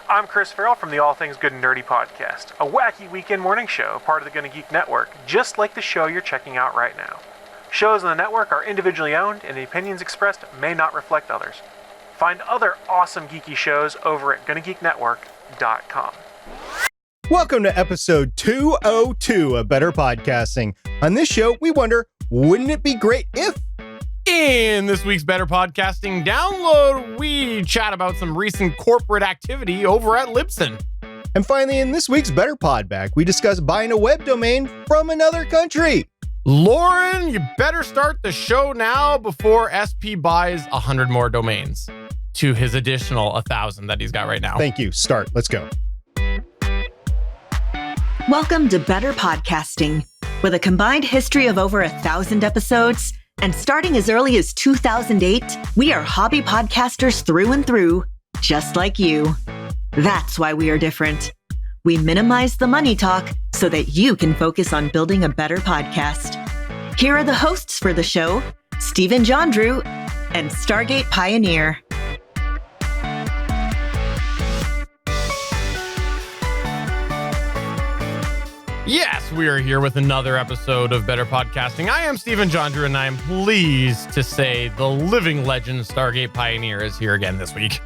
I'm Chris Farrell from the All Things Good and Nerdy podcast, a wacky weekend morning show, part of the Gonna Geek Network, just like the show you're checking out right now. Shows on the network are individually owned, and the opinions expressed may not reflect others. Find other awesome geeky shows over at GonnaGeekNetwork.com. Welcome to episode 202 of Better Podcasting. On this show, we wonder, wouldn't it be great if... In this week's Better Podcasting download, we chat about some recent corporate activity over at Libsyn. And finally, in this week's Better Podback, we discuss buying a web domain from another country. Lauren, you better start the show now before SP buys 100 more domains to his additional 1,000 that he's got right now. Thank you. Start. Let's go. Welcome to Better Podcasting. With a combined history of over 1,000 episodes, and starting as early as 2008, we are hobby podcasters through and through, just like you. That's why we are different. We minimize the money talk so that you can focus on building a better podcast. Here are the hosts for the show, Stephen John Drew and Stargate Pioneer. Yes, we are here with another episode of Better Podcasting. I am Stephen John Drew, and I am pleased to say the living legend Stargate Pioneer is here again this week.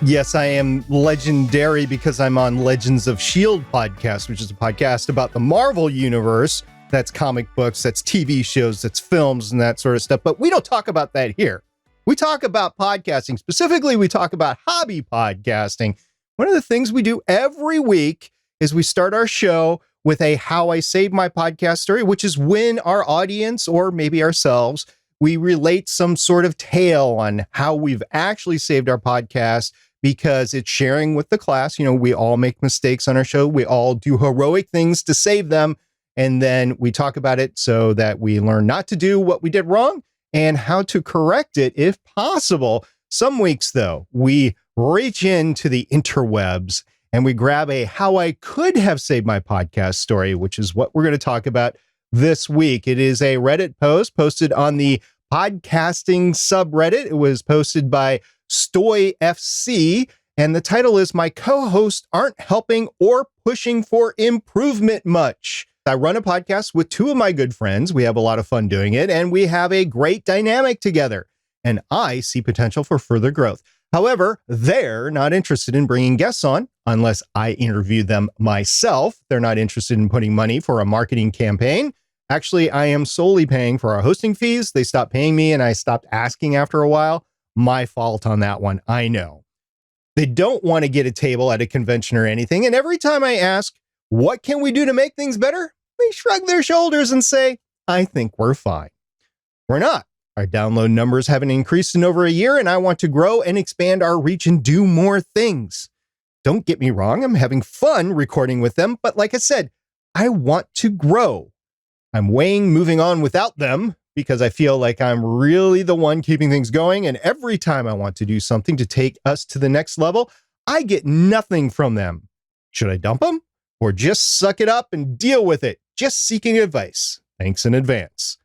Yes, I am legendary because I'm on Legends of S.H.I.E.L.D. podcast, which is a podcast about the Marvel Universe. That's comic books, that's TV shows, that's films, and that sort of stuff. But we don't talk about that here. We talk about podcasting. Specifically, we talk about hobby podcasting. One of the things we do every week is we start our show with a How I Saved My Podcast story, which is when our audience, or maybe ourselves, we relate some sort of tale on how we've actually saved our podcast, because it's sharing with the class. You know, we all make mistakes on our show. We all do heroic things to save them. And then we talk about it so that we learn not to do what we did wrong and how to correct it if possible. Some weeks, though, we reach into the interwebs and we grab a How I Could Have Saved My Podcast story, which is what we're going to talk about this week. It is a Reddit post posted on the podcasting subreddit. It was posted by Stoy FC, and the title is "My Co-Hosts Aren't Helping or Pushing for Improvement Much." I run a podcast with two of my good friends. We have a lot of fun doing it, and we have a great dynamic together, and I see potential for further growth. However, they're not interested in bringing guests on unless I interview them myself. They're not interested in putting money for a marketing campaign. Actually, I am solely paying for our hosting fees. They stopped paying me and I stopped asking after a while. My fault on that one, I know. They don't want to get a table at a convention or anything. And every time I ask, what can we do to make things better? They shrug their shoulders and say, I think we're fine. We're not. Our download numbers haven't increased in over a year, and I want to grow and expand our reach and do more things. Don't get me wrong, I'm having fun recording with them, but like I said, I want to grow. I'm weighing moving on without them because I feel like I'm really the one keeping things going, and every time I want to do something to take us to the next level, I get nothing from them. Should I dump them? Or just suck it up and deal with it? Just seeking advice. Thanks in advance.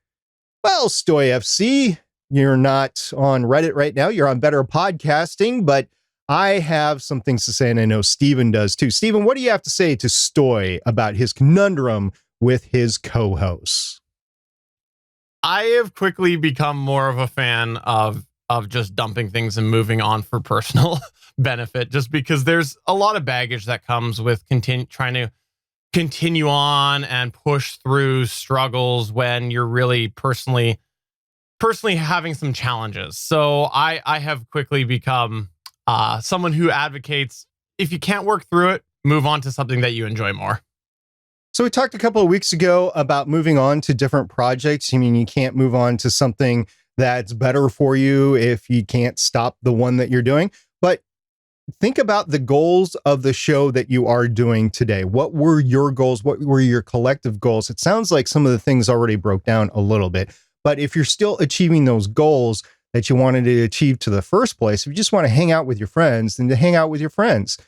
Well, Stoy FC, you're not on Reddit right now. You're on Better Podcasting, but I have some things to say, and I know Stephen does too. Stephen, what do you have to say to Stoy about his conundrum with his co-hosts? I have quickly become more of a fan of just dumping things and moving on for personal benefit, just because there's a lot of baggage that comes with trying to continue on and push through struggles when you're really personally having some challenges. So I have quickly become someone who advocates, if you can't work through it, move on to something that you enjoy more. So we talked a couple of weeks ago about moving on to different projects. I mean, you can't move on to something that's better for you if you can't stop the one that you're doing. But think about the goals of the show that you are doing today. What were your goals? What were your collective goals? It sounds like some of the things already broke down a little bit. But if you're still achieving those goals that you wanted to achieve to the first place, if you just want to hang out with your friends, then to hang out with your friends.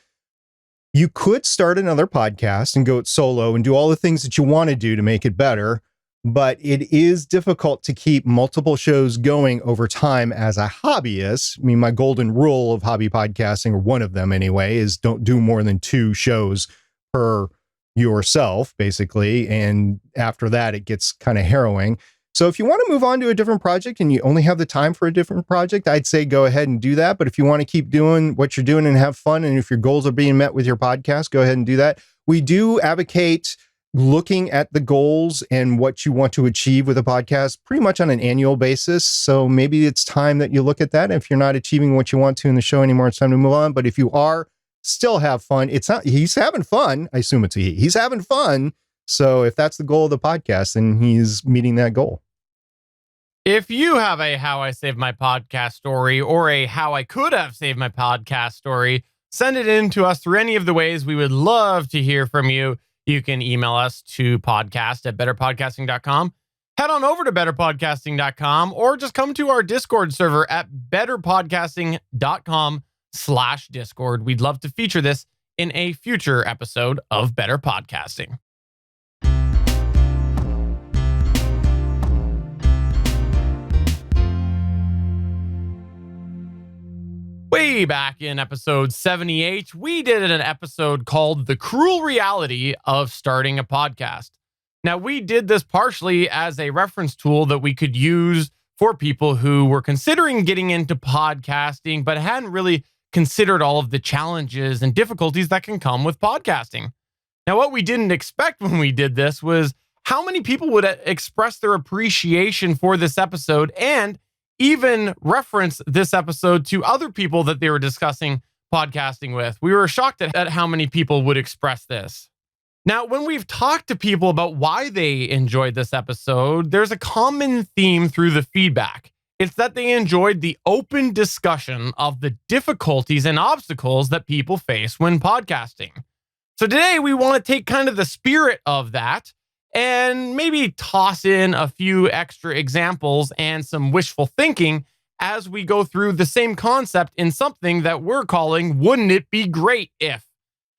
You could start another podcast and go it solo and do all the things that you want to do to make it better. but it is difficult to keep multiple shows going over time as a hobbyist. I mean, my golden rule of hobby podcasting, or one of them anyway, is don't do more than 2 shows per yourself, basically. And after that, it gets kind of harrowing. So if you want to move on to a different project and you only have the time for a different project, I'd say go ahead and do that. But if you want to keep doing what you're doing and have fun, and if your goals are being met with your podcast, go ahead and do that. We do advocate looking at the goals and what you want to achieve with a podcast pretty much on an annual basis. So maybe it's time that you look at that. If you're not achieving what you want to in the show anymore, it's time to move on. But if you are, still have fun. It's not, he's having fun. I assume it's a he. He's having fun. So if that's the goal of the podcast, then he's meeting that goal. If you have a how I saved my podcast story or a how I could have saved my podcast story, send it in to us through any of the ways. We would love to hear from you. You can email us to podcast@betterpodcasting.com. Head on over to betterpodcasting.com or just come to our Discord server at betterpodcasting.com/Discord. We'd love to feature this in a future episode of Better Podcasting. Way back in episode 78, we did an episode called The Cruel Reality of Starting a Podcast. Now, we did this partially as a reference tool that we could use for people who were considering getting into podcasting, but hadn't really considered all of the challenges and difficulties that can come with podcasting. Now, what we didn't expect when we did this was how many people would express their appreciation for this episode and even reference this episode to other people that they were discussing podcasting with. We were shocked at how many people would express this. Now, when we've talked to people about why they enjoyed this episode, there's a common theme through the feedback. It's that they enjoyed the open discussion of the difficulties and obstacles that people face when podcasting. So today we want to take kind of the spirit of that and maybe toss in a few extra examples and some wishful thinking as we go through the same concept in something that we're calling Wouldn't It Be Great If?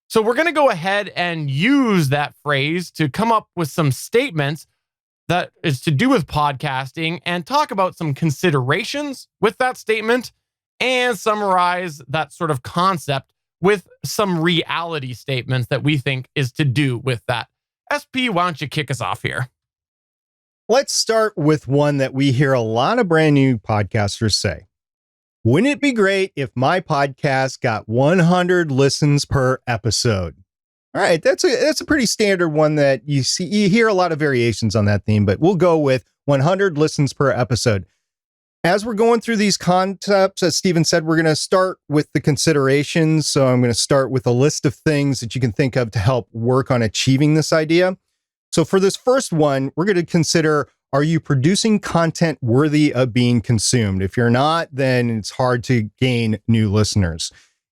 So we're going to go ahead and use that phrase to come up with some statements that is to do with podcasting and talk about some considerations with that statement and summarize that sort of concept with some reality statements that we think is to do with that. SP, why don't you kick us off here? Let's start with one that we hear a lot of brand new podcasters say. Wouldn't it be great if my podcast got 100 listens per episode? All right, that's a pretty standard one that you hear a lot of variations on that theme, but we'll go with 100 listens per episode. As we're going through these concepts, as Stephen said, we're going to start with the considerations. So I'm going to start with a list of things that you can think of to help work on achieving this idea. So for this first one, we're going to consider, are you producing content worthy of being consumed? If you're not, then it's hard to gain new listeners.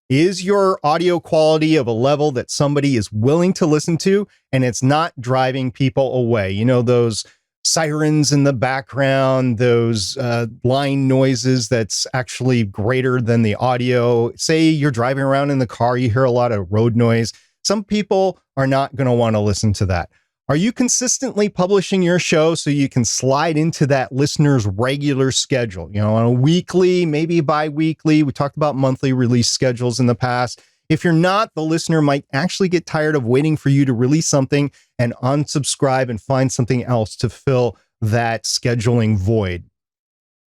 Is your audio quality of a level that somebody is willing to listen to and it's not driving people away? You know, those sirens in the background, those line noises that's actually greater than the audio. Say you're driving around in the car, you hear a lot of road noise. Some people are not going to want to listen to that. Are you consistently publishing your show so you can slide into that listener's regular schedule? You know, on a weekly, maybe bi-weekly. We talked about monthly release schedules in the past. If you're not, the listener might actually get tired of waiting for you to release something and unsubscribe and find something else to fill that scheduling void.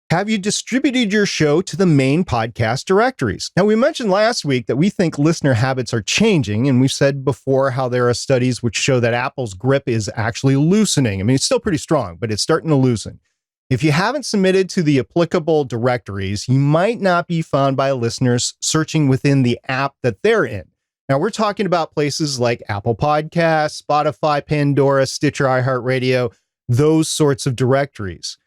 Have you distributed your show to the main podcast directories? Now, we mentioned last week that we think listener habits are changing, and we've said before how there are studies which show that Apple's grip is actually loosening. I mean, it's still pretty strong, but it's starting to loosen. If you haven't submitted to the applicable directories, you might not be found by listeners searching within the app that they're in. Now, we're talking about places like Apple Podcasts, Spotify, Pandora, Stitcher, iHeartRadio, those sorts of directories.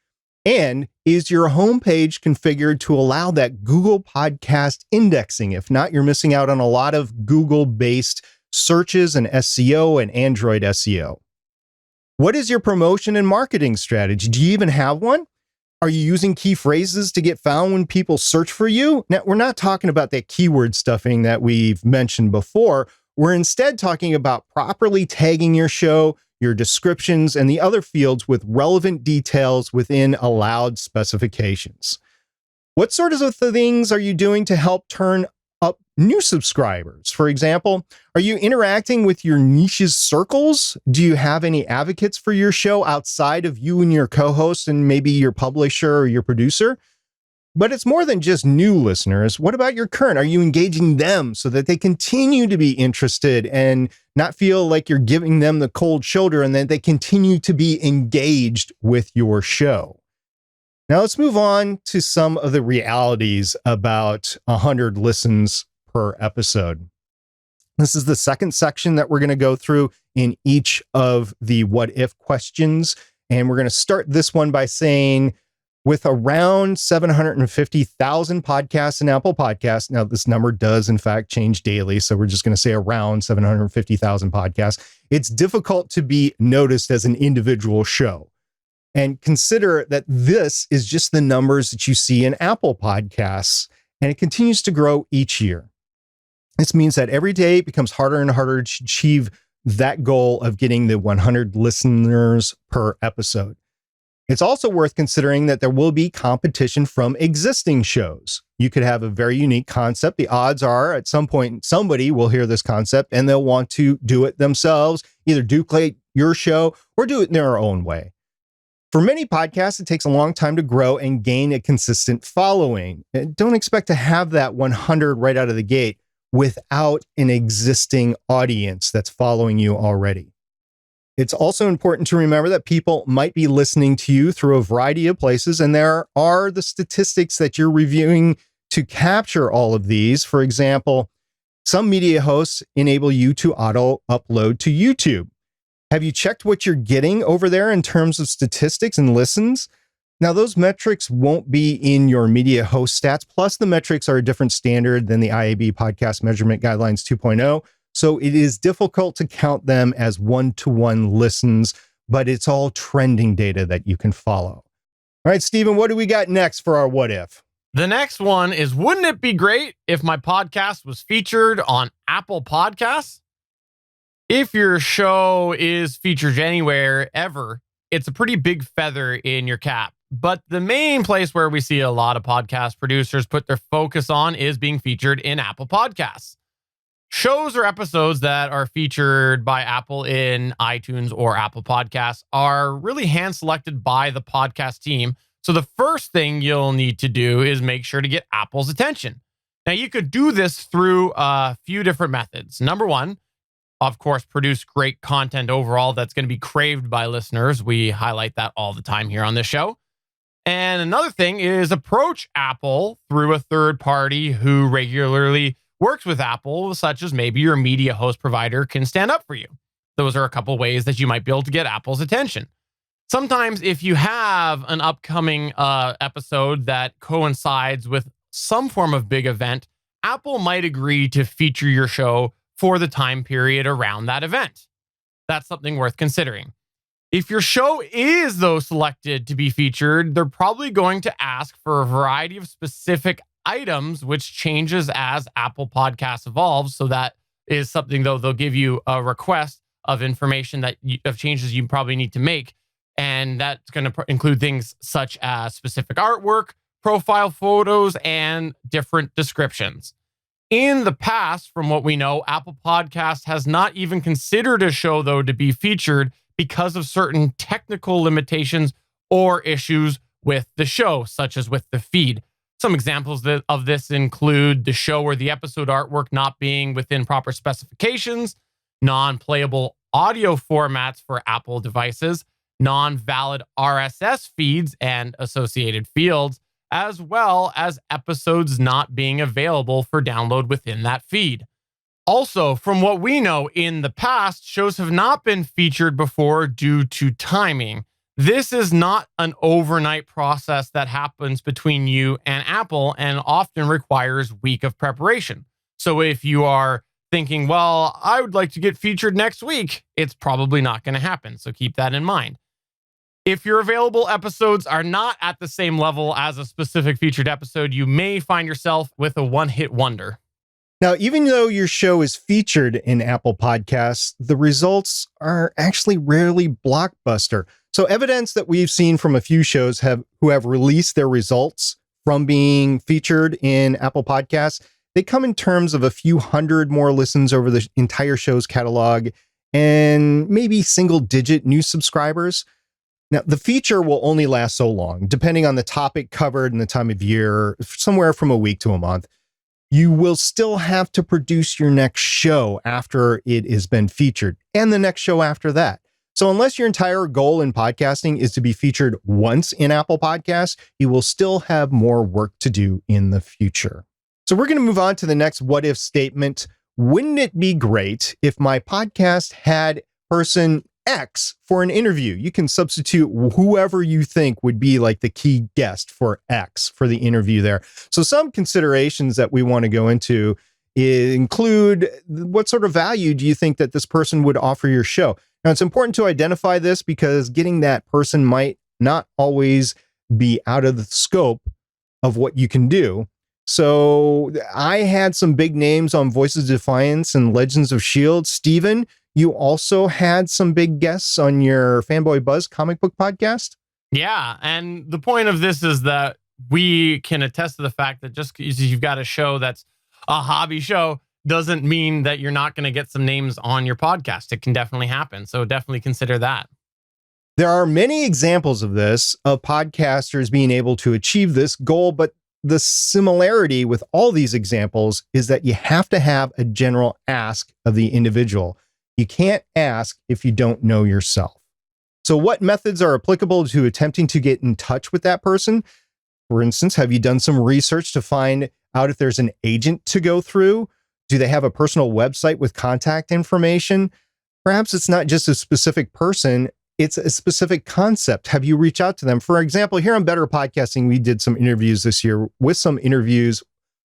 And is your homepage configured to allow that Google Podcast indexing? If not, you're missing out on a lot of Google-based searches and SEO and Android SEO. What is your promotion and marketing strategy? Do you even have one? Are you using key phrases to get found when people search for you? Now, we're not talking about that keyword stuffing that we've mentioned before. We're instead talking about properly tagging your show, your descriptions, and the other fields with relevant details within allowed specifications. What sort of things are you doing to help turn up new subscribers? For example, are you interacting with your niche's circles? Do you have any advocates for your show outside of you and your co-host and maybe your publisher or your producer? But it's more than just new listeners. What about your current? Are you engaging them so that they continue to be interested and not feel like you're giving them the cold shoulder, and that they continue to be engaged with your show? Now let's move on to some of the realities about 100 listens per episode. This is the second section that we're going to go through in each of the what if questions. And we're going to start this one by saying, with around 750,000 podcasts in Apple Podcasts. Now, this number does, in fact, change daily. So we're just going to say around 750,000 podcasts. It's difficult to be noticed as an individual show. And consider that this is just the numbers that you see in Apple Podcasts, and it continues to grow each year. This means that every day it becomes harder and harder to achieve that goal of getting the 100 listeners per episode. It's also worth considering that there will be competition from existing shows. You could have a very unique concept. The odds are at some point somebody will hear this concept and they'll want to do it themselves, either duplicate your show or do it in their own way. For many podcasts, it takes a long time to grow and gain a consistent following. Don't expect to have that 100 right out of the gate without an existing audience that's following you already. It's also important to remember that people might be listening to you through a variety of places, and there are the statistics that you're reviewing to capture all of these. For example, some media hosts enable you to auto upload to YouTube. Have you checked what you're getting over there in terms of statistics and listens? Now, those metrics won't be in your media host stats, plus the metrics are a different standard than the IAB Podcast Measurement Guidelines 2.0. So it is difficult to count them as one-to-one listens, but it's all trending data that you can follow. All right, Stephen, what do we got next for our what if? The next one is, wouldn't it be great if my podcast was featured on Apple Podcasts? If your show is featured anywhere ever, it's a pretty big feather in your cap. But the main place where we see a lot of podcast producers put their focus on is being featured in Apple Podcasts. Shows or episodes that are featured by Apple in iTunes or Apple Podcasts are really hand-selected by the podcast team. So the first thing you'll need to do is make sure to get Apple's attention. Now, you could do this through a few different methods. Number one, of course, produce great content overall that's going to be craved by listeners. We highlight that all the time here on this show. And another thing is approach Apple through a third party who regularly works with Apple, such as maybe your media host provider can stand up for you. Those are a couple ways that you might be able to get Apple's attention. Sometimes if you have an upcoming episode that coincides with some form of big event, Apple might agree to feature your show for the time period around that event. That's something worth considering. If your show is, though, selected to be featured, they're probably going to ask for a variety of specific items, which changes as Apple Podcasts evolves. So that is something, though, they'll give you a request of information of changes you probably need to make. And that's going to include things such as specific artwork, profile photos, and different descriptions. In the past, from what we know, Apple Podcasts has not even considered a show, though, to be featured because of certain technical limitations or issues with the show, such as with the feed. Some examples of this include the show or the episode artwork not being within proper specifications, non-playable audio formats for Apple devices, non-valid RSS feeds and associated fields, as well as episodes not being available for download within that feed. Also, from what we know in the past, shows have not been featured before due to timing. This is not an overnight process that happens between you and Apple and often requires a week of preparation. So if you are thinking, well, I would like to get featured next week, it's probably not going to happen. So keep that in mind. If your available episodes are not at the same level as a specific featured episode, you may find yourself with a one-hit wonder. Now, even though your show is featured in Apple Podcasts, the results are actually rarely blockbuster. So evidence that we've seen from a few shows who have released their results from being featured in Apple Podcasts, they come in terms of a few hundred more listens over the entire show's catalog and maybe single-digit new subscribers. Now, the feature will only last so long, depending on the topic covered and the time of year, somewhere from a week to a month. You will still have to produce your next show after it has been featured, and the next show after that. So unless your entire goal in podcasting is to be featured once in Apple Podcasts, you will still have more work to do in the future. So we're going to move on to the next what if statement. Wouldn't it be great if my podcast had person X for an interview? You can substitute whoever you think would be like the key guest for X for the interview there. So some considerations that we want to go into include what sort of value do you think that this person would offer your show? Now, it's important to identify this because getting that person might not always be out of the scope of what you can do. So I had some big names on Voices of Defiance and Legends of S.H.I.E.L.D. Steven, you also had some big guests on your Fanboy Buzz comic book podcast. Yeah. And the point of this is that we can attest to the fact that just because you've got a show that's a hobby show doesn't mean that you're not going to get some names on your podcast. It can definitely happen. So definitely consider that. There are many examples of this, of podcasters being able to achieve this goal, but the similarity with all these examples is that you have to have a general ask of the individual. You can't ask if you don't know yourself. So what methods are applicable to attempting to get in touch with that person? For instance, have you done some research to find out if there's an agent to go through? Do they have a personal website with contact information? Perhaps it's not just a specific person, it's a specific concept. Have you reached out to them? For example, here on Better Podcasting, we did some interviews this year with some interviews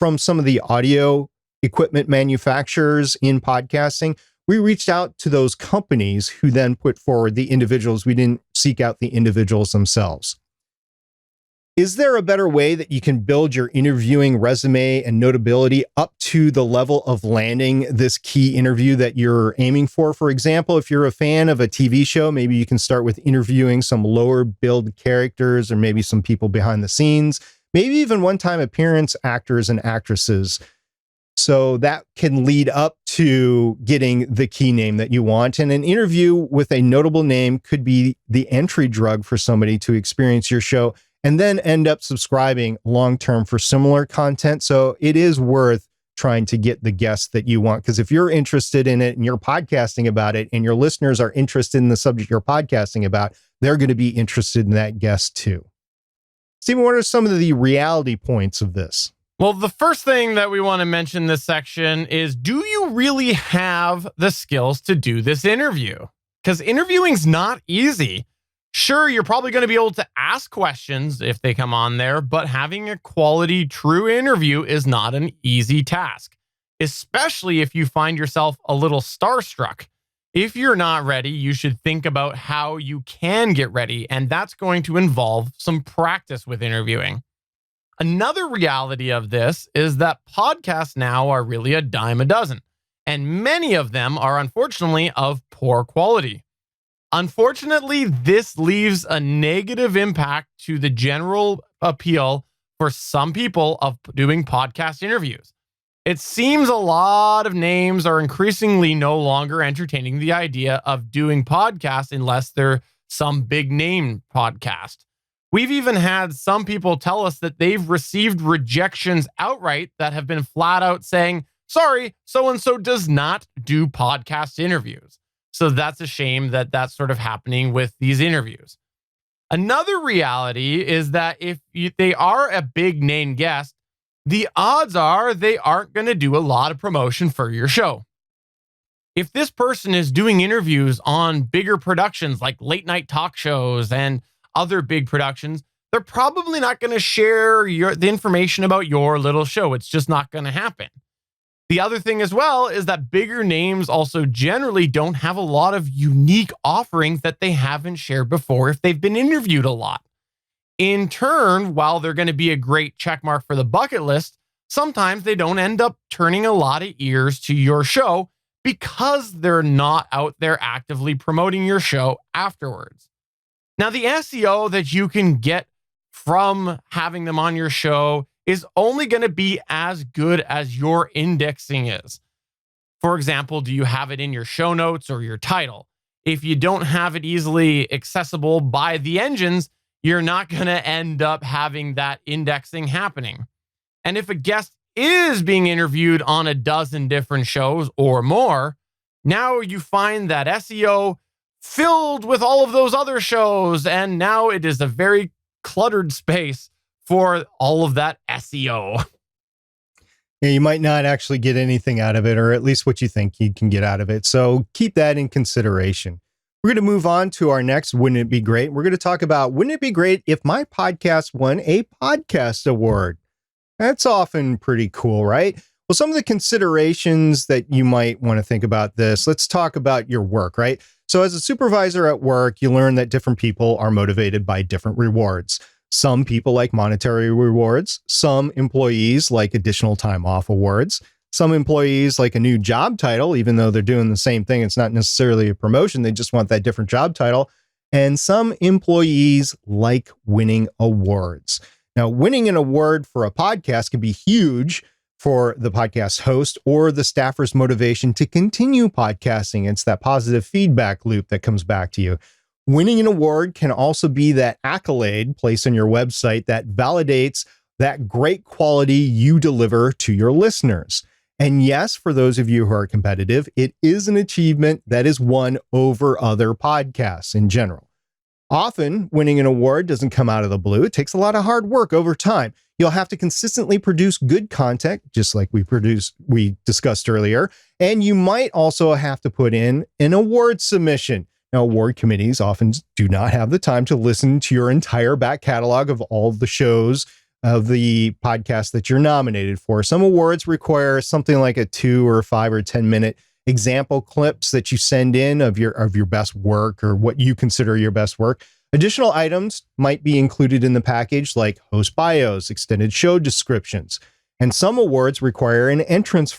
from some of the audio equipment manufacturers in podcasting. We reached out to those companies who then put forward the individuals. We didn't seek out the individuals themselves. Is there a better way that you can build your interviewing resume and notability up to the level of landing this key interview that you're aiming for? For example, if you're a fan of a TV show, maybe you can start with interviewing some lower billed characters or maybe some people behind the scenes, maybe even one-time appearance actors and actresses. So that can lead up to getting the key name that you want. And an interview with a notable name could be the entry drug for somebody to experience your show and then end up subscribing long-term for similar content. So it is worth trying to get the guest that you want. Because if you're interested in it and you're podcasting about it and your listeners are interested in the subject you're podcasting about, they're going to be interested in that guest too. Stephen, what are some of the reality points of this? Well, the first thing that we want to mention in this section is, do you really have the skills to do this interview? Because interviewing's not easy. Sure, you're probably going to be able to ask questions if they come on there, but having a quality, true interview is not an easy task, especially if you find yourself a little starstruck. If you're not ready, you should think about how you can get ready, and that's going to involve some practice with interviewing. Another reality of this is that podcasts now are really a dime a dozen, and many of them are unfortunately of poor quality. Unfortunately, this leaves a negative impact to the general appeal for some people of doing podcast interviews. It seems a lot of names are increasingly no longer entertaining the idea of doing podcasts unless they're some big name podcast. We've even had some people tell us that they've received rejections outright that have been flat out saying, sorry, so-and-so does not do podcast interviews. So that's a shame that that's sort of happening with these interviews. Another reality is that if they are a big name guest, the odds are they aren't going to do a lot of promotion for your show. If this person is doing interviews on bigger productions like late night talk shows and other big productions, they're probably not going to share the information about your little show. It's just not going to happen. The other thing as well is that bigger names also generally don't have a lot of unique offerings that they haven't shared before if they've been interviewed a lot. In turn, while they're going to be a great checkmark for the bucket list, sometimes they don't end up turning a lot of ears to your show because they're not out there actively promoting your show afterwards. Now, the SEO that you can get from having them on your show is only going to be as good as your indexing is. For example, do you have it in your show notes or your title? If you don't have it easily accessible by the engines, you're not going to end up having that indexing happening. And if a guest is being interviewed on a dozen different shows or more, now you find that SEO filled with all of those other shows, and now it is a very cluttered space for all of that SEO. Yeah, you might not actually get anything out of it, or at least what you think you can get out of it. So keep that in consideration. We're going to move on to our next Wouldn't It Be Great? We're going to talk about, wouldn't it be great if my podcast won a podcast award? That's often pretty cool, right? Well, some of the considerations that you might want to think about this, let's talk about your work, right? So as a supervisor at work, you learn that different people are motivated by different rewards. Some people like monetary rewards. Some employees like additional time off awards. Some employees like a new job title, even though they're doing the same thing. It's not necessarily a promotion. They just want that different job title. And some employees like winning awards. Now, winning an award for a podcast can be huge for the podcast host or the staffer's motivation to continue podcasting. It's that positive feedback loop that comes back to you. Winning an award can also be that accolade placed on your website that validates that great quality you deliver to your listeners. And yes, for those of you who are competitive, it is an achievement that is won over other podcasts in general. Often, winning an award doesn't come out of the blue. It takes a lot of hard work over time. You'll have to consistently produce good content, just like we discussed earlier. And you might also have to put in an award submission. Now, award committees often do not have the time to listen to your entire back catalog of all the shows of the podcast that you're nominated for. Some awards require something like a 2 or 5 or 10 minute example clips that you send in of your best work or what you consider your best work. Additional items might be included in the package, like host bios, extended show descriptions. And some awards require an entrance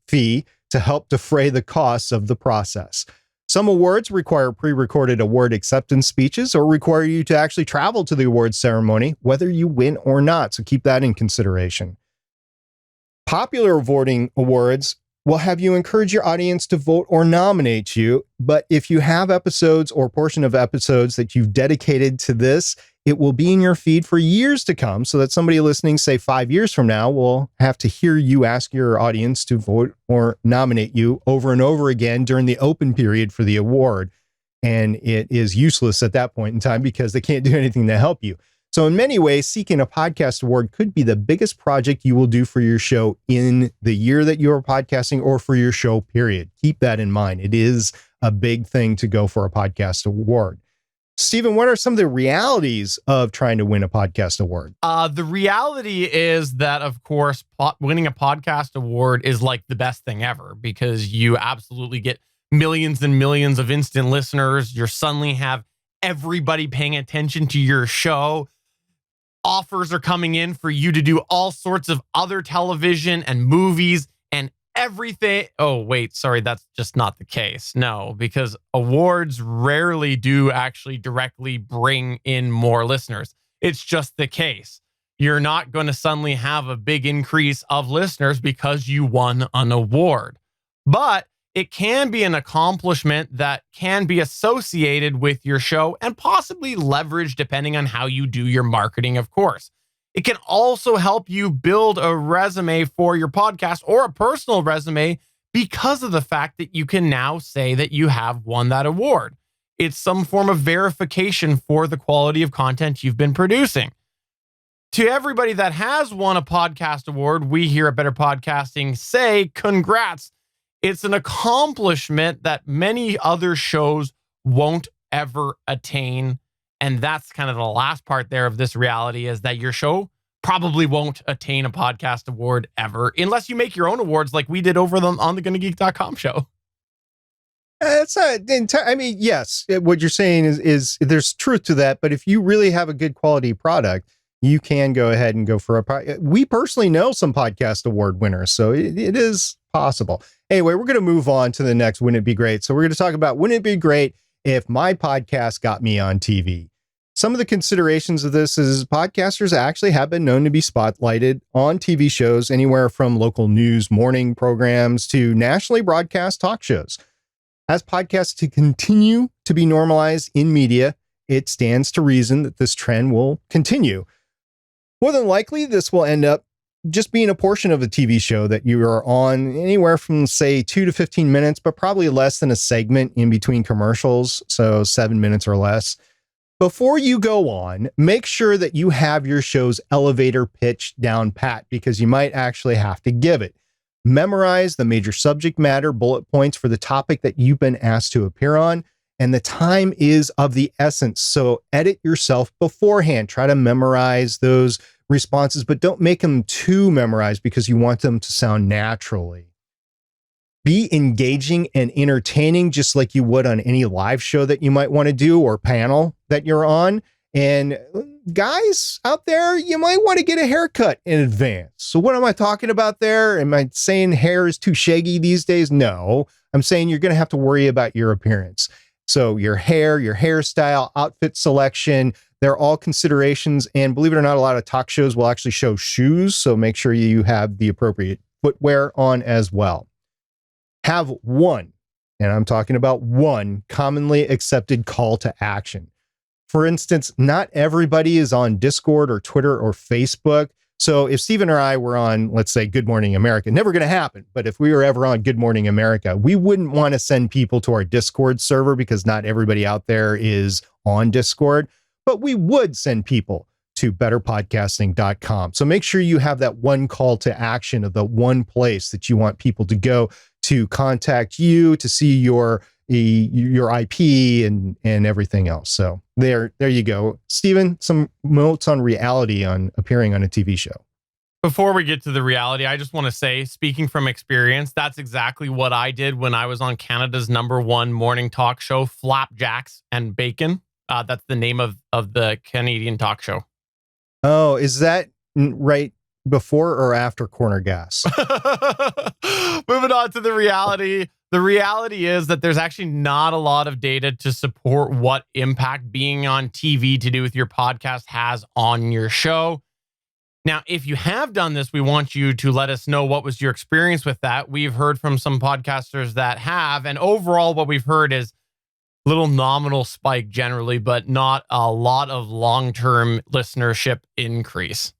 fee to help defray the costs of the process. Some awards require pre-recorded award acceptance speeches or require you to actually travel to the awards ceremony, whether you win or not. So keep that in consideration. Popular voting awards will have you encourage your audience to vote or nominate you. But if you have episodes or portion of episodes that you've dedicated to this, it will be in your feed for years to come, so that somebody listening, say 5 years from now, will have to hear you ask your audience to vote or nominate you over and over again during the open period for the award. And it is useless at that point in time because they can't do anything to help you. So in many ways, seeking a podcast award could be the biggest project you will do for your show in the year that you're podcasting or for your show, period. Keep that in mind. It is a big thing to go for a podcast award. Stephen, what are some of the realities of trying to win a podcast award? The reality is that, of course, winning a podcast award is like the best thing ever because you absolutely get millions and millions of instant listeners. You suddenly have everybody paying attention to your show. Offers are coming in for you to do all sorts of other television and movies and everything. Oh, wait, sorry, that's just not the case. No, because awards rarely do actually directly bring in more listeners. It's just the case. You're not going to suddenly have a big increase of listeners because you won an award. But it can be an accomplishment that can be associated with your show and possibly leveraged depending on how you do your marketing, of course. It can also help you build a resume for your podcast or a personal resume because of the fact that you can now say that you have won that award. It's some form of verification for the quality of content you've been producing. To everybody that has won a podcast award, we here at Better Podcasting say congrats. It's an accomplishment that many other shows won't ever attain. And that's kind of the last part there of this reality is that your show probably won't attain a podcast award ever unless you make your own awards like we did over them on the GonnaGeek.com show. It's I mean, yes, what you're saying is there's truth to that. But if you really have a good quality product, you can go ahead and go for we personally know some podcast award winners, so it is possible. Anyway, we're going to move on to the next Wouldn't It Be Great? So we're going to talk about, wouldn't it be great if my podcast got me on TV? Some of the considerations of this is podcasters actually have been known to be spotlighted on TV shows, anywhere from local news morning programs to nationally broadcast talk shows. As podcasts to continue to be normalized in media, it stands to reason that this trend will continue. More than likely, this will end up just being a portion of a TV show that you are on, anywhere from, say, 2 to 15 minutes, but probably less than a segment in between commercials, so 7 minutes or less. Before you go on, make sure that you have your show's elevator pitch down pat, because you might actually have to give it. Memorize the major subject matter bullet points for the topic that you've been asked to appear on, and the time is of the essence. So edit yourself beforehand. Try to memorize those responses, but don't make them too memorized because you want them to sound naturally. Be engaging and entertaining, just like you would on any live show that you might want to do or panel that you're on. And guys out there, you might want to get a haircut in advance. So what am I talking about there? Am I saying hair is too shaggy these days? No, I'm saying you're going to have to worry about your appearance. So your hair, your hairstyle, outfit selection, they're all considerations. And believe it or not, a lot of talk shows will actually show shoes. So make sure you have the appropriate footwear on as well. Have one, and I'm talking about one, commonly accepted call to action. For instance, not everybody is on Discord or Twitter or Facebook. So if Stephen or I were on, let's say, Good Morning America, never going to happen. But if we were ever on Good Morning America, we wouldn't want to send people to our Discord server because not everybody out there is on Discord. But we would send people to betterpodcasting.com. So make sure you have that one call to action of the one place that you want people to go to contact you, to see your IP and everything else. So there you go. Stephen, some notes on reality on appearing on a TV show. Before we get to the reality, I just want to say, speaking from experience, that's exactly what I did when I was on Canada's #1 morning talk show, Flapjacks and Bacon. That's the name of the Canadian talk show. Oh, is that right before or after Corner Gas? Moving on to the reality. The reality is that there's actually not a lot of data to support what impact being on TV to do with your podcast has on your show. Now, if you have done this, we want you to let us know what was your experience with that. We've heard from some podcasters that have, and overall what we've heard is little nominal spike generally, but not a lot of long-term listenership increase.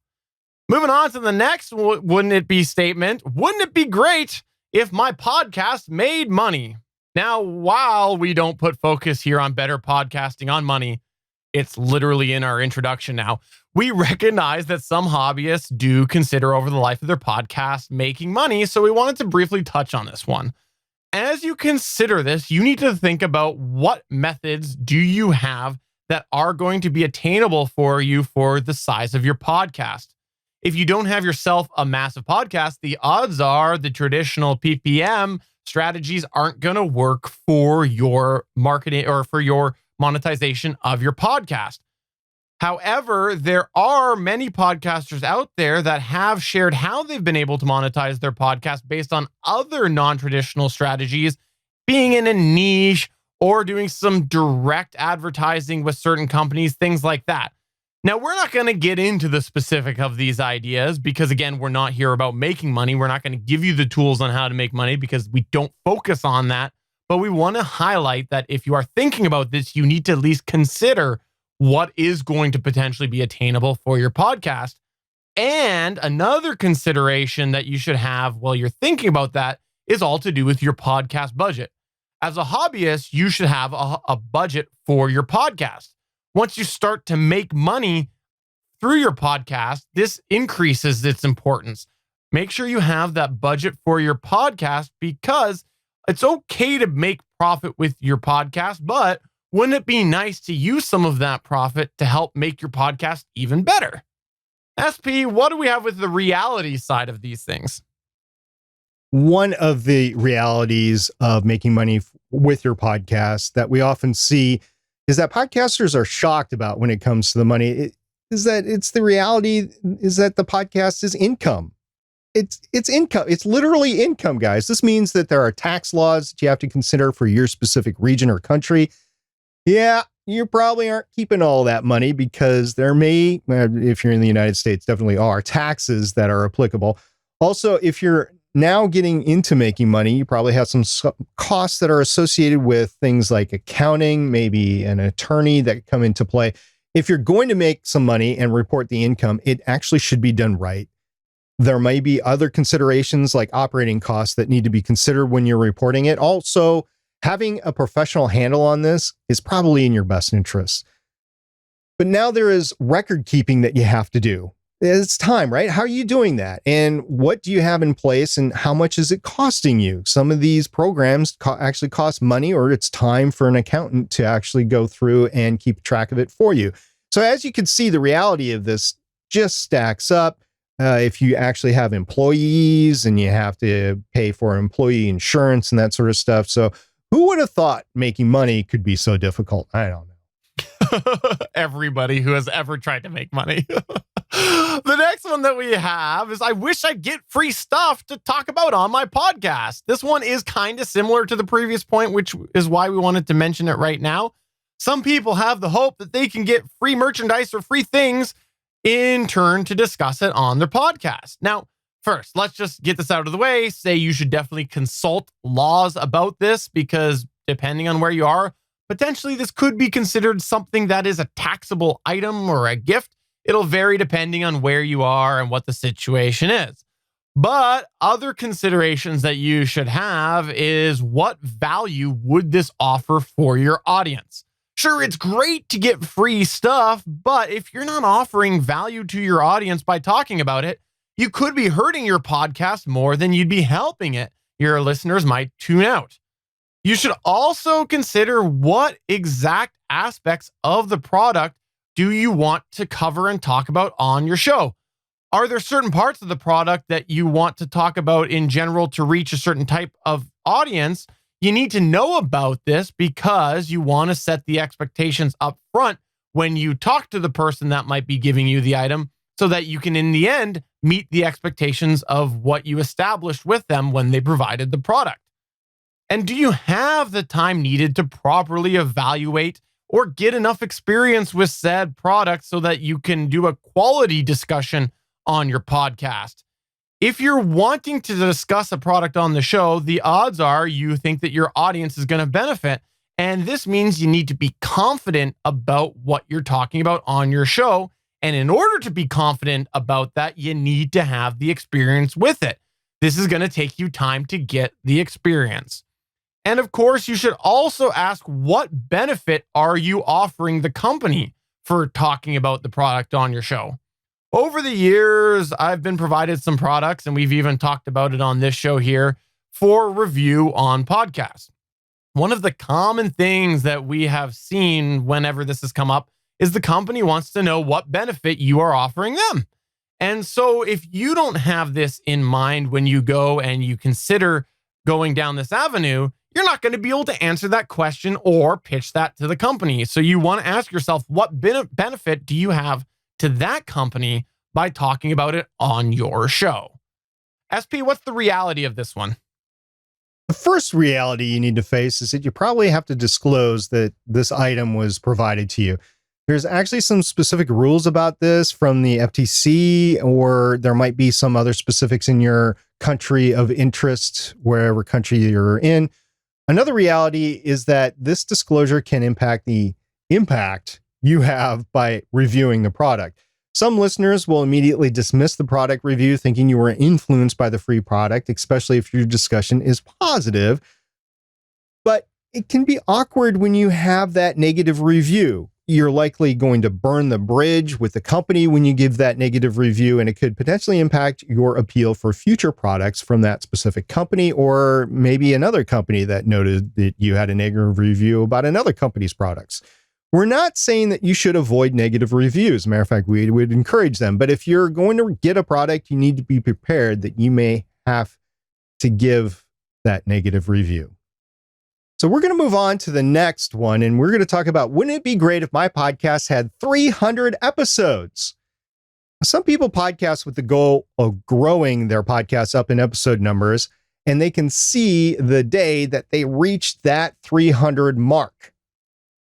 Moving on to the next wouldn't it be statement. Wouldn't it be great if my podcast made money? Now, while we don't put focus here on better podcasting on money, it's literally in our introduction now. We recognize that some hobbyists do consider over the life of their podcast making money, so we wanted to briefly touch on this one. As you consider this, you need to think about what methods do you have that are going to be attainable for you for the size of your podcast. If you don't have yourself a massive podcast, the odds are the traditional PPM strategies aren't going to work for your marketing or for your monetization of your podcast. However, there are many podcasters out there that have shared how they've been able to monetize their podcast based on other non-traditional strategies, being in a niche or doing some direct advertising with certain companies, things like that. Now, we're not going to get into the specific of these ideas because, again, we're not here about making money. We're not going to give you the tools on how to make money because we don't focus on that. But we want to highlight that if you are thinking about this, you need to at least consider what is going to potentially be attainable for your podcast. And another consideration that you should have while you're thinking about that is all to do with your podcast budget. As a hobbyist, you should have a budget for your podcast. Once you start to make money through your podcast, this increases its importance. Make sure you have that budget for your podcast because it's okay to make profit with your podcast, but wouldn't it be nice to use some of that profit to help make your podcast even better? SP, what do we have with the reality side of these things? One of the realities of making money with your podcast that we often see is that podcasters are shocked about when it comes to the money. is that it's the reality is that the podcast is income. It's income. It's literally income, guys. This means that there are tax laws that you have to consider for your specific region or country. Yeah, you probably aren't keeping all that money because there may, if you're in the United States, definitely are taxes that are applicable. Also, if you're now getting into making money, you probably have some costs that are associated with things like accounting, maybe an attorney that come into play. If you're going to make some money and report the income, it actually should be done right. There may be other considerations like operating costs that need to be considered when you're reporting it. Also, having a professional handle on this is probably in your best interest. But now there is record keeping that you have to do. It's time, right? How are you doing that? And what do you have in place and how much is it costing you? Some of these programs actually cost money, or it's time for an accountant to actually go through and keep track of it for you. So as you can see, the reality of this just stacks up. If you actually have employees and you have to pay for employee insurance and that sort of stuff. So who would have thought making money could be so difficult? I don't know. Everybody who has ever tried to make money. The next one that we have is I wish I'd get free stuff to talk about on my podcast. This one is kind of similar to the previous point, which is why we wanted to mention it right now. Some people have the hope that they can get free merchandise or free things in turn to discuss it on their podcast. Now, first, let's just get this out of the way. Say you should definitely consult laws about this because depending on where you are, potentially this could be considered something that is a taxable item or a gift. It'll vary depending on where you are and what the situation is. But other considerations that you should have is what value would this offer for your audience? Sure, it's great to get free stuff, but if you're not offering value to your audience by talking about it, you could be hurting your podcast more than you'd be helping it. Your listeners might tune out. You should also consider what exact aspects of the product do you want to cover and talk about on your show. Are there certain parts of the product that you want to talk about in general to reach a certain type of audience? You need to know about this because you want to set the expectations up front when you talk to the person that might be giving you the item so that you can, in the end, meet the expectations of what you established with them when they provided the product. And do you have the time needed to properly evaluate or get enough experience with said product so that you can do a quality discussion on your podcast? If you're wanting to discuss a product on the show, the odds are you think that your audience is going to benefit. And this means you need to be confident about what you're talking about on your show. And in order to be confident about that, you need to have the experience with it. This is going to take you time to get the experience. And of course, you should also ask what benefit are you offering the company for talking about the product on your show? Over the years, I've been provided some products, and we've even talked about it on this show here for review on podcasts. One of the common things that we have seen whenever this has come up is the company wants to know what benefit you are offering them. And so if you don't have this in mind when you go and you consider going down this avenue, you're not going to be able to answer that question or pitch that to the company. So you want to ask yourself, what benefit do you have to that company by talking about it on your show? SP, what's the reality of this one? The first reality you need to face is that you probably have to disclose that this item was provided to you. There's actually some specific rules about this from the FTC, or there might be some other specifics in your country of interest, wherever country you're in. Another reality is that this disclosure can impact the impact you have by reviewing the product. Some listeners will immediately dismiss the product review thinking you were influenced by the free product, especially if your discussion is positive. But it can be awkward when you have that negative review. You're likely going to burn the bridge with the company when you give that negative review, and it could potentially impact your appeal for future products from that specific company, or maybe another company that noted that you had a negative review about another company's products. We're not saying that you should avoid negative reviews. As a matter of fact, we would encourage them. But if you're going to get a product, you need to be prepared that you may have to give that negative review. So we're going to move on to the next one, and we're going to talk about, wouldn't it be great if my podcast had 300 episodes? Some people podcast with the goal of growing their podcasts up in episode numbers, and they can see the day that they reached that 300 mark.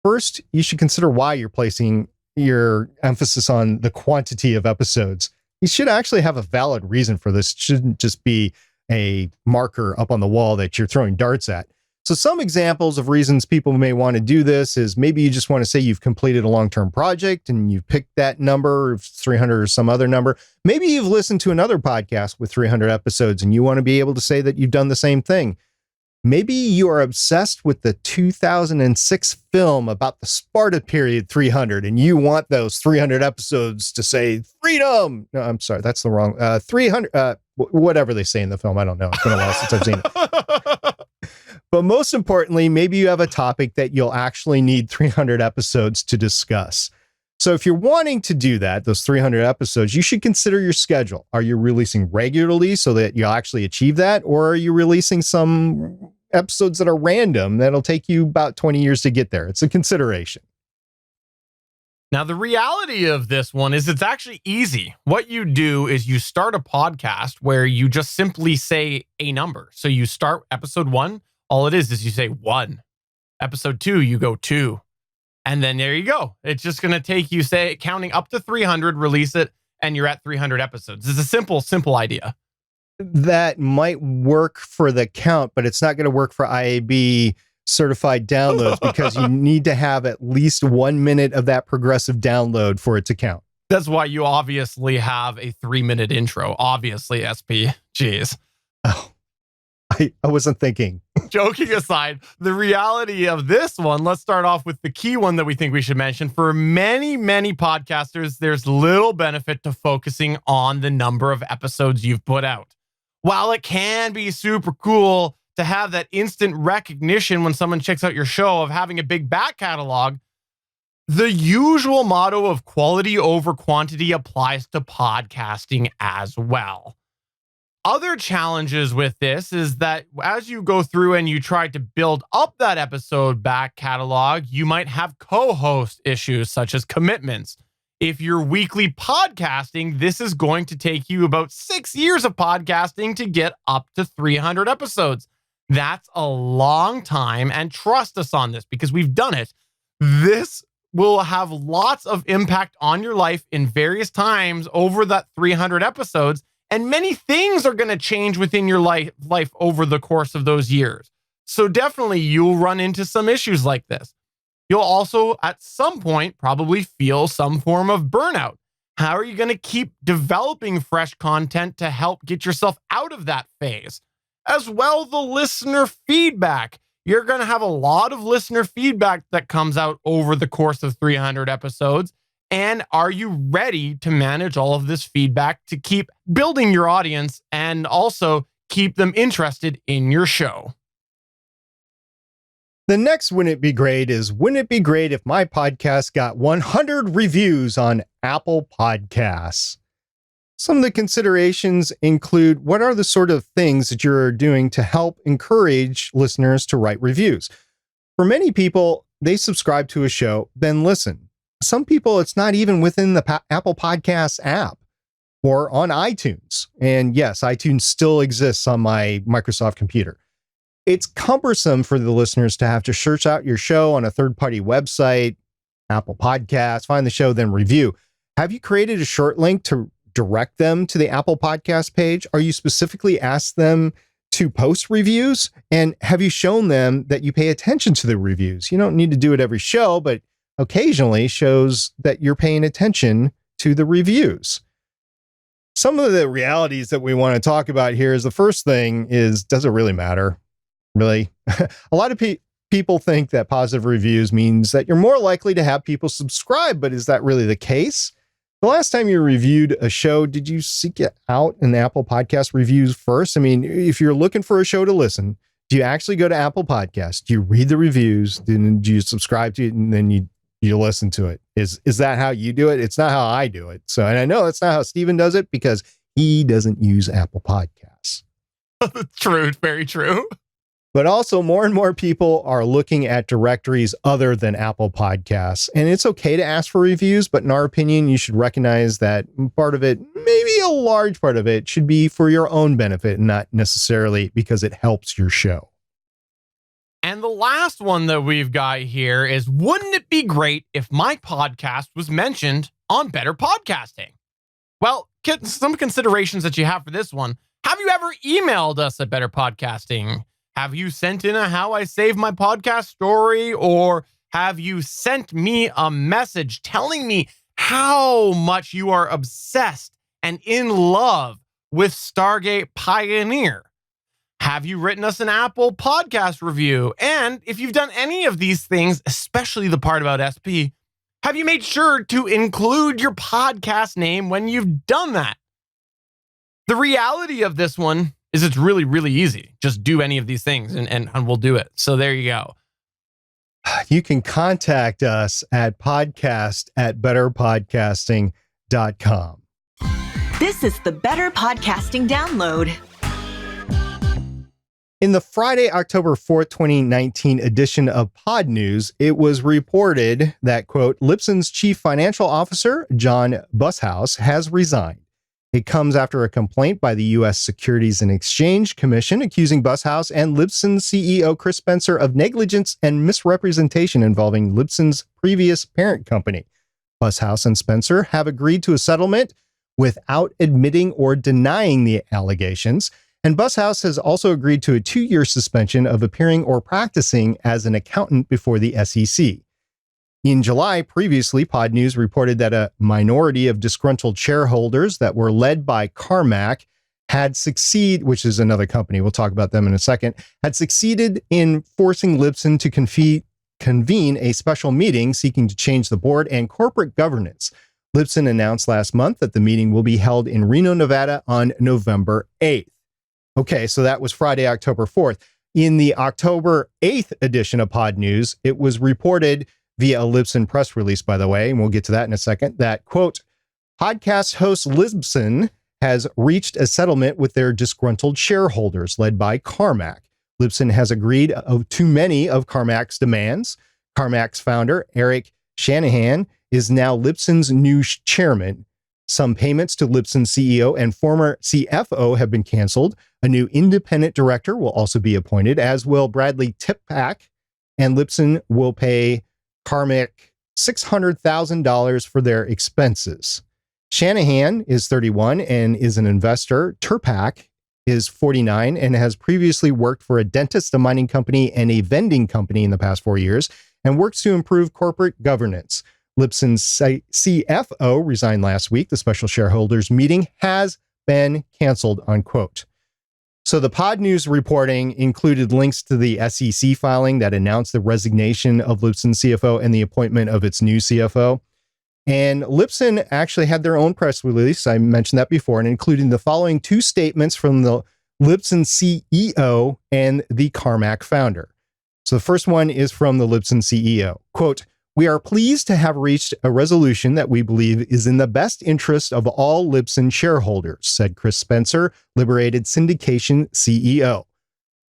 First, you should consider why you're placing your emphasis on the quantity of episodes. You should actually have a valid reason for this. It shouldn't just be a marker up on the wall that you're throwing darts at. So some examples of reasons people may want to do this is maybe you just want to say you've completed a long-term project and you've picked that number, 300 or some other number. Maybe you've listened to another podcast with 300 episodes and you want to be able to say that you've done the same thing. Maybe you are obsessed with the 2006 film about the Sparta period 300 and you want those 300 episodes to say freedom. No, I'm sorry, that's the wrong 300, whatever they say in the film. I don't know. It's been a while since I've seen it. But most importantly, maybe you have a topic that you'll actually need 300 episodes to discuss. So if you're wanting to do that, those 300 episodes, you should consider your schedule. Are you releasing regularly so that you'll actually achieve that? Or are you releasing some episodes that are random that'll take you about 20 years to get there? It's a consideration. Now, the reality of this one is it's actually easy. What you do is you start a podcast where you just simply say a number. So you start episode 1. All it is you say 1. Episode 2, you go 2. And then there you go. It's just going to take you, say, counting up to 300, release it, and you're at 300 episodes. It's a simple idea. That might work for the count, but it's not going to work for IAB certified downloads because you need to have at least 1 minute of that progressive download for it to count. That's why you obviously have a 3-minute intro. Obviously, SP. Jeez. Oh, I wasn't thinking. Joking aside, the reality of this one, let's start off with the key one that we think we should mention. For many podcasters, there's little benefit to focusing on the number of episodes you've put out. While it can be super cool to have that instant recognition when someone checks out your show of having a big back catalog, the usual motto of quality over quantity applies to podcasting as well. Other challenges with this is that as you go through and you try to build up that episode back catalog, you might have co-host issues such as commitments. If you're weekly podcasting, this is going to take you about 6 years of podcasting to get up to 300 episodes. That's a long time, and trust us on this because we've done it. This will have lots of impact on your life in various times over that 300 episodes. And many things are going to change within your life over the course of those years. So definitely you'll run into some issues like this. You'll also at some point probably feel some form of burnout. How are you going to keep developing fresh content to help get yourself out of that phase? As well, the listener feedback. You're going to have a lot of listener feedback that comes out over the course of 300 episodes. And are you ready to manage all of this feedback to keep building your audience and also keep them interested in your show? The next wouldn't it be great is, wouldn't it be great if my podcast got 100 reviews on Apple Podcasts? Some of the considerations include, what are the sort of things that you're doing to help encourage listeners to write reviews? For many people, they subscribe to a show, then listen. Some people, it's not even within the Apple Podcasts app or on iTunes. And yes, iTunes still exists on my Microsoft computer. It's cumbersome for the listeners to have to search out your show on a third-party website, Apple Podcasts, find the show, then review. Have you created a short link to direct them to the Apple Podcast page? Are you specifically asked them to post reviews? And have you shown them that you pay attention to the reviews? You don't need to do it every show, but occasionally shows that you're paying attention to the reviews. Some of the realities that we want to talk about here is, the first thing is, does it really matter? Really? A lot of people think that positive reviews means that you're more likely to have people subscribe, but is that really the case? The last time you reviewed a show, did you seek it out in the Apple Podcast reviews first? I mean, if you're looking for a show to listen, do you actually go to Apple Podcasts? Do you read the reviews? Then do you subscribe to it and then you listen to it? Is that how you do it? It's not how I do it. So, and I know that's not how Steven does it because he doesn't use Apple Podcasts. True. Very true. But also, more and more people are looking at directories other than Apple Podcasts. And it's okay to ask for reviews, but in our opinion, you should recognize that part of it, maybe a large part of it, should be for your own benefit, not necessarily because it helps your show. And the last one that we've got here is, wouldn't it be great if my podcast was mentioned on Better Podcasting? Well, some considerations that you have for this one. Have you ever emailed us at Better Podcasting? Have you sent in a how I save my podcast story? Or have you sent me a message telling me how much you are obsessed and in love with Stargate Pioneer? Have you written us an Apple podcast review? And if you've done any of these things, especially the part about SP, have you made sure to include your podcast name when you've done that? The reality of this one is it's really, really easy. Just do any of these things and we'll do it. So there you go. You can contact us at podcast@betterpodcasting.com. This is the Better Podcasting Download. In the Friday, October 4th, 2019 edition of Pod News, it was reported that, quote, Libsyn's chief financial officer, John Busshouse, has resigned. It comes after a complaint by the U.S. Securities and Exchange Commission accusing Busshouse and Libsyn CEO Chris Spencer of negligence and misrepresentation involving Libsyn's previous parent company. Busshouse and Spencer have agreed to a settlement without admitting or denying the allegations, and Busshouse has also agreed to a 2-year suspension of appearing or practicing as an accountant before the SEC. In July, previously, Pod News reported that a minority of disgruntled shareholders that were led by Carmack which is another company, we'll talk about them in a second, had succeeded in forcing Libsyn to convene a special meeting seeking to change the board and corporate governance. Libsyn announced last month that the meeting will be held in Reno, Nevada on November 8th. Okay, so that was Friday, October 4th. In the October 8th edition of Pod News, it was reported via a Libsyn press release, by the way, and we'll get to that in a second, that, quote, podcast host Libsyn has reached a settlement with their disgruntled shareholders led by Carmack. Libsyn has agreed to many of Carmack's demands. Carmack's founder, Eric Shanahan, is now Libsyn's new chairman. Some payments to Libsyn's CEO and former CFO have been canceled. A new independent director will also be appointed, as will Bradley Tipak, and Libsyn will pay Carmack $600,000 for their expenses. Shanahan is 31 and is an investor. Tipak is 49 and has previously worked for a dentist, a mining company, and a vending company in the past 4 years, and works to improve corporate governance. Libsyn's CFO resigned last week. The special shareholders meeting has been canceled, unquote. So the Pod News reporting included links to the SEC filing that announced the resignation of Libsyn's CFO and the appointment of its new CFO. And Libsyn actually had their own press release. I mentioned that before, and including the following 2 statements from the Libsyn CEO and the Carmack founder. So the first one is from the Libsyn CEO. Quote, we are pleased to have reached a resolution that we believe is in the best interest of all Libsyn shareholders, said Chris Spencer, Liberated Syndication CEO.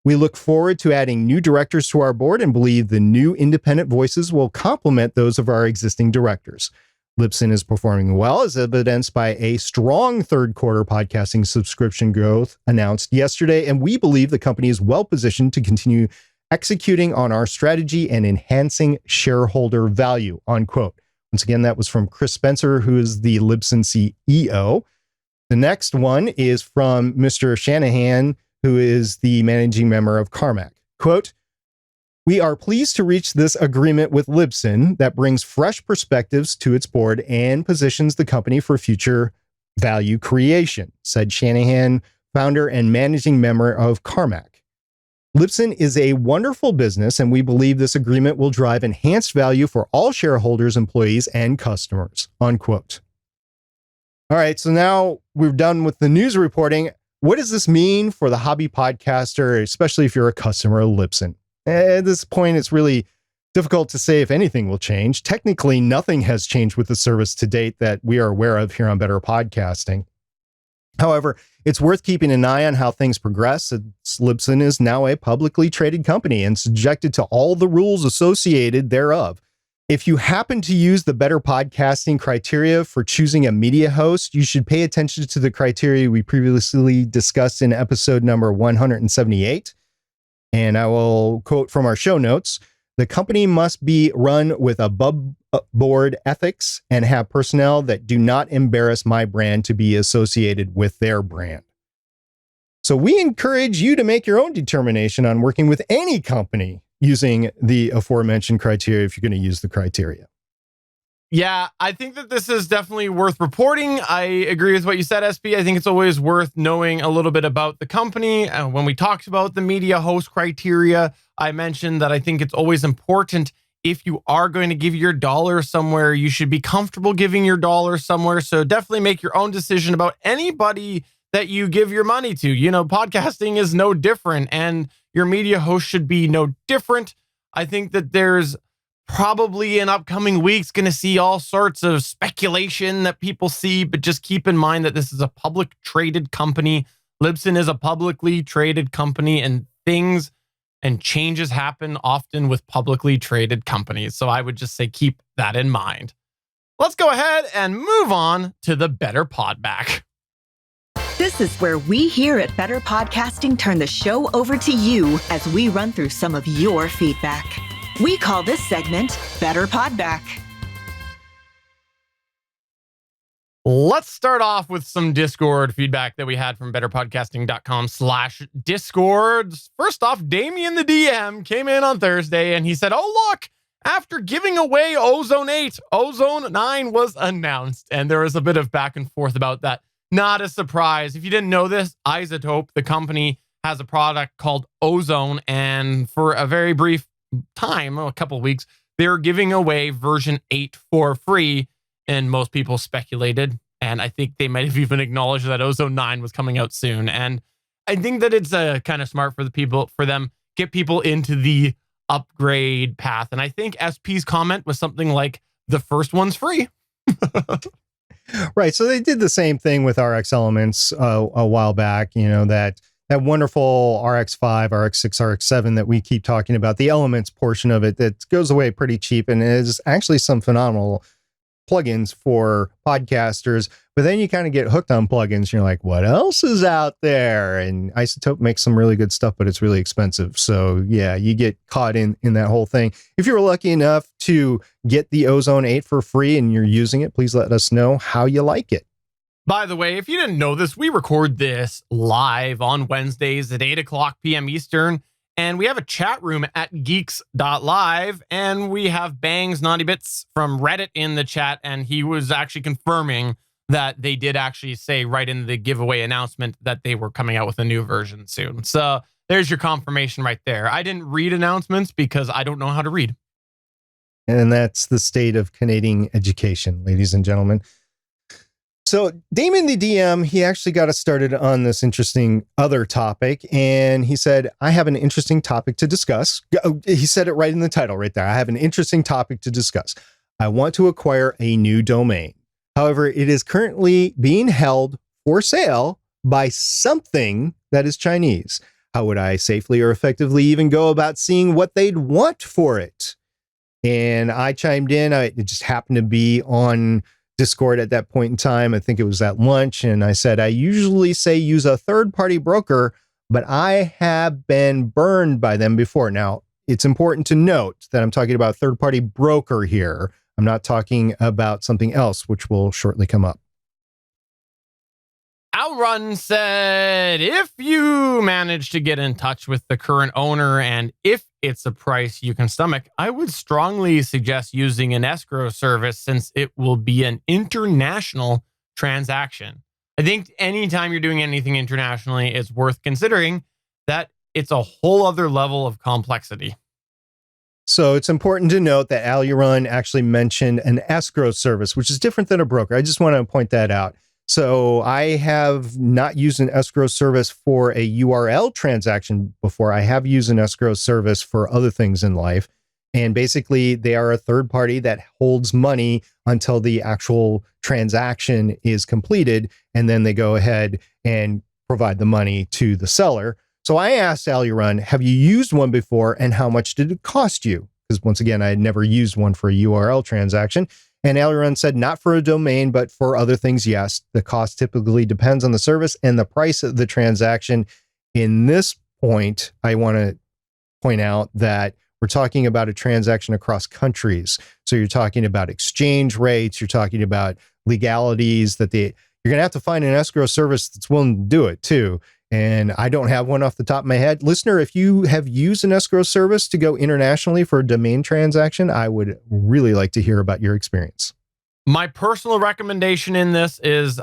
We look forward to adding new directors to our board and believe the new independent voices will complement those of our existing directors. Libsyn is performing well, as evidenced by a strong third quarter podcasting subscription growth announced yesterday, and we believe the company is well positioned to continue executing on our strategy and enhancing shareholder value, unquote. Once again, that was from Chris Spencer, who is the Libsyn CEO. The next one is from Mr. Shanahan, who is the managing member of Carmack. Quote, we are pleased to reach this agreement with Libsyn that brings fresh perspectives to its board and positions the company for future value creation, said Shanahan, founder and managing member of Carmack. Libsyn is a wonderful business, and we believe this agreement will drive enhanced value for all shareholders, employees, and customers, unquote. All right, so now we're done with the news reporting. What does this mean for the hobby podcaster, especially if you're a customer of Libsyn? At this point, it's really difficult to say if anything will change. Technically, nothing has changed with the service to date that we are aware of here on Better Podcasting. However, it's worth keeping an eye on how things progress, since Libsyn is now a publicly traded company and subjected to all the rules associated thereof. If you happen to use the Better Podcasting criteria for choosing a media host, you should pay attention to the criteria we previously discussed in episode number 178. And I will quote from our show notes. The company must be run with above board ethics and have personnel that do not embarrass my brand to be associated with their brand. So we encourage you to make your own determination on working with any company using the aforementioned criteria if you're going to use the criteria. Yeah, I think that this is definitely worth reporting. I agree with what you said, SP. I think it's always worth knowing a little bit about the company. When we talked about the media host criteria, I mentioned that I think it's always important, if you are going to give your dollar somewhere, you should be comfortable giving your dollar somewhere. So definitely make your own decision about anybody that you give your money to. You know, podcasting is no different, and your media host should be no different. I think that there's probably in upcoming weeks going to see all sorts of speculation that people see, but just keep in mind that this is a public traded company. Libsyn is a publicly traded company, and things and changes happen often with publicly traded companies. So I would just say keep that in mind. Let's go ahead and move on to the Better Pod Back. This is where we here at Better Podcasting turn the show over to you as we run through some of your feedback. We call this segment Better Pod Back. Let's start off with some Discord feedback that we had from betterpodcasting.com/Discord. First off, Damien the DM came in on Thursday and he said, "Oh, look, after giving away Ozone 8, Ozone 9 was announced." And there was a bit of back and forth about that. Not a surprise. If you didn't know this, iZotope, the company, has a product called Ozone. And for a very brief time, a couple of weeks, they're giving away version 8 for free. And most people speculated, and I think they might have even acknowledged that Ozone 9 was coming out soon. And I think that it's kind of smart for them, get people into the upgrade path. And I think SP's comment was something like, the first one's free. Right. So they did the same thing with RX Elements a while back, you know, that wonderful RX5, RX6, RX7 that we keep talking about, the Elements portion of it that goes away pretty cheap and is actually some phenomenal plugins for podcasters. But then you kind of get hooked on plugins. You're like, what else is out there? And iZotope makes some really good stuff, but it's really expensive. So yeah, you get caught in that whole thing. If you were lucky enough to get the Ozone 8 for free and you're using it, please let us know how you like it. By the way, if you didn't know this, we record this live on Wednesdays at 8 o'clock p.m. Eastern. And we have a chat room at geeks.live, and we have Bangs Naughty Bits from Reddit in the chat, and he was actually confirming that they did actually say right in the giveaway announcement that they were coming out with a new version soon. So there's your confirmation right there. I didn't read announcements because I don't know how to read. And that's the state of Canadian education, ladies and gentlemen. So Damon the DM, he actually got us started on this interesting other topic. And he said, I have an interesting topic to discuss. He said it right in the title right there. I have an interesting topic to discuss. I want to acquire a new domain. However, it is currently being held for sale by something that is Chinese. How would I safely or effectively even go about seeing what they'd want for it? And I chimed in. It just happened to be on Discord at that point in time. I think it was at lunch. And I said, I usually say use a third-party broker, but I have been burned by them before. Now, it's important to note that I'm talking about third-party broker here. I'm not talking about something else, which will shortly come up. Outrun said, if you manage to get in touch with the current owner and if it's a price you can stomach, I would strongly suggest using an escrow service since it will be an international transaction. I think anytime you're doing anything internationally, it's worth considering that it's a whole other level of complexity. So it's important to note that Outrun actually mentioned an escrow service, which is different than a broker. I just want to point that out. So I have not used an escrow service for a URL transaction before. I have used an escrow service for other things in life. And basically, they are a third party that holds money until the actual transaction is completed. And then they go ahead and provide the money to the seller. So I asked Alurun, have you used one before and how much did it cost you? Because once again, I had never used one for a URL transaction. And Alurun said, not for a domain, but for other things, yes. The cost typically depends on the service and the price of the transaction. In this point, I want to point out that we're talking about a transaction across countries. So you're talking about exchange rates, you're talking about legalities that you're going to have to find an escrow service that's willing to do it too. And I don't have one off the top of my head. Listener, if you have used an escrow service to go internationally for a domain transaction, I would really like to hear about your experience. My personal recommendation in this is,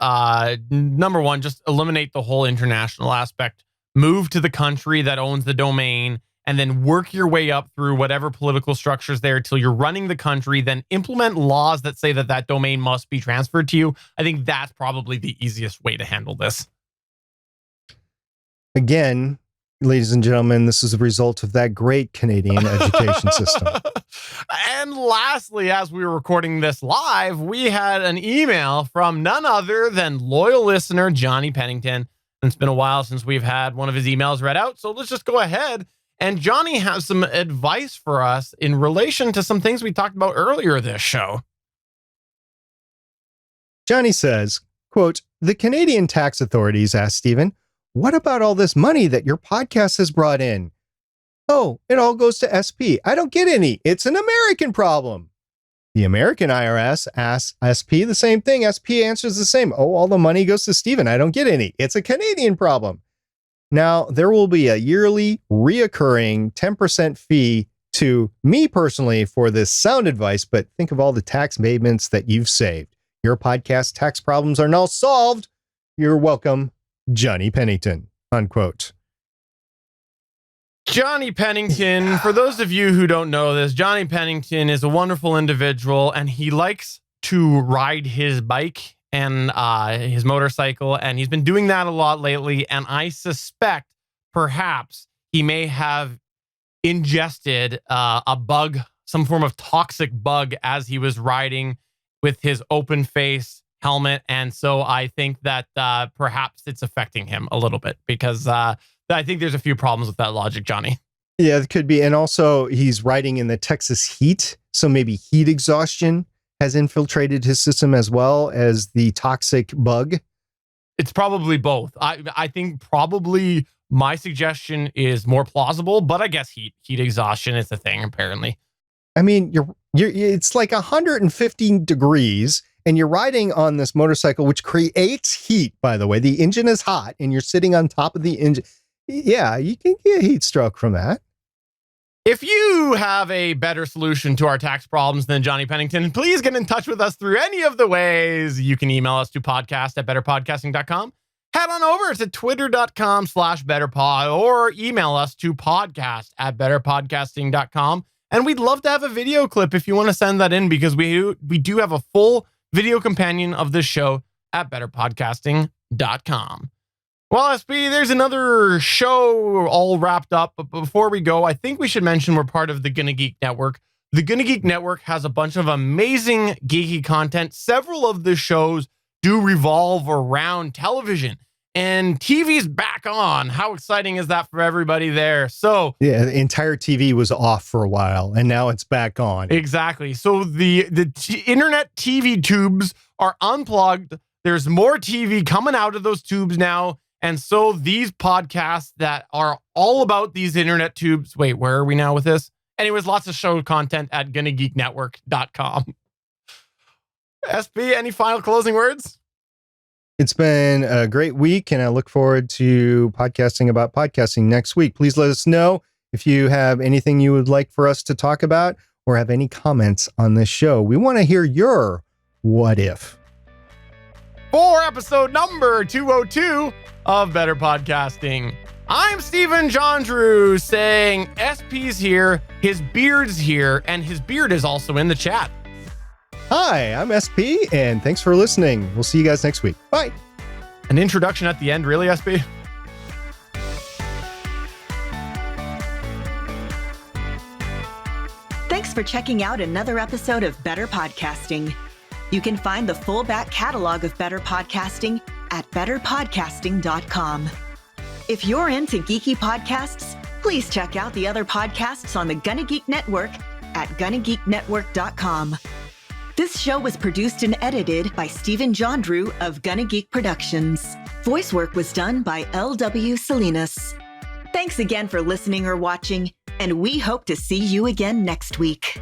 number one, just eliminate the whole international aspect. Move to the country that owns the domain, and then work your way up through whatever political structures there till you're running the country, then implement laws that say that that domain must be transferred to you. I think that's probably the easiest way to handle this. Again, ladies and gentlemen, this is a result of that great Canadian education system. And lastly, as we were recording this live, we had an email from none other than loyal listener Johnny Pennington. It's been a while since we've had one of his emails read out, so let's just go ahead. And Johnny has some advice for us in relation to some things we talked about earlier this show. Johnny says, quote, the Canadian tax authorities asked Stephen, what about all this money that your podcast has brought in? Oh, it all goes to SP. I don't get any. It's an American problem. The American IRS asks SP the same thing. SP answers the same. Oh, all the money goes to Stephen. I don't get any. It's a Canadian problem. Now, there will be a yearly reoccurring 10% fee to me personally for this sound advice, but think of all the tax payments that you've saved. Your podcast tax problems are now solved. You're welcome, Johnny Pennington, unquote. Johnny Pennington, for those of you who don't know this, Johnny Pennington is a wonderful individual, and he likes to ride his bike and his motorcycle, and he's been doing that a lot lately, and I suspect perhaps he may have ingested a bug, some form of toxic bug, as he was riding with his open face helmet, and so I think that perhaps it's affecting him a little bit, because I think there's a few problems with that logic, Johnny. Yeah, it could be. And also, he's riding in the Texas heat, so maybe heat exhaustion has infiltrated his system as well as the toxic bug. It's probably both. I think probably my suggestion is more plausible, but I guess heat exhaustion is a thing, apparently. I mean, it's like 115 degrees, and you're riding on this motorcycle, which creates heat, by the way. The engine is hot, and you're sitting on top of the engine. Yeah, you can get a heat stroke from that. If you have a better solution to our tax problems than Johnny Pennington, please get in touch with us through any of the ways. You can email us to podcast@betterpodcasting.com. Head on over to twitter.com/betterpod or email us to podcast@betterpodcasting.com. And we'd love to have a video clip if you want to send that in, because we do have a full video companion of this show at betterpodcasting.com. Well, SB, there's another show all wrapped up. But before we go, I think we should mention we're part of the Gonna Geek Network. The Gonna Geek Network has a bunch of amazing geeky content. Several of the shows do revolve around television, and TV's back on. How exciting is that for everybody there? So yeah, the entire TV was off for a while, and now it's back on. Exactly. So the internet TV tubes are unplugged. There's more TV coming out of those tubes now. And so these podcasts that are all about these internet tubes. Wait, where are we now with this? Anyways, lots of show content at GonnaGeekNetwork.com. SB, any final closing words? It's been a great week, and I look forward to podcasting about podcasting next week. Please let us know if you have anything you would like for us to talk about or have any comments on this show. We want to hear your what if. For episode number 202 of Better Podcasting, I'm Stephen Jondrew saying SP's here, his beard's here, and his beard is also in the chat. Hi, I'm SP, and thanks for listening. We'll see you guys next week. Bye. An introduction at the end, really, SP? Thanks Thanks for checking out another episode of Better Podcasting. You can find the full back catalog of Better Podcasting at betterpodcasting.com. If you're into geeky podcasts, please check out the other podcasts on the Gonna Geek Network at GonnaGeekNetwork.com. This show was produced and edited by Stephen John Drew of Gonna Geek Productions. Voice work was done by L.W. Salinas. Thanks again for listening or watching, and we hope to see you again next week.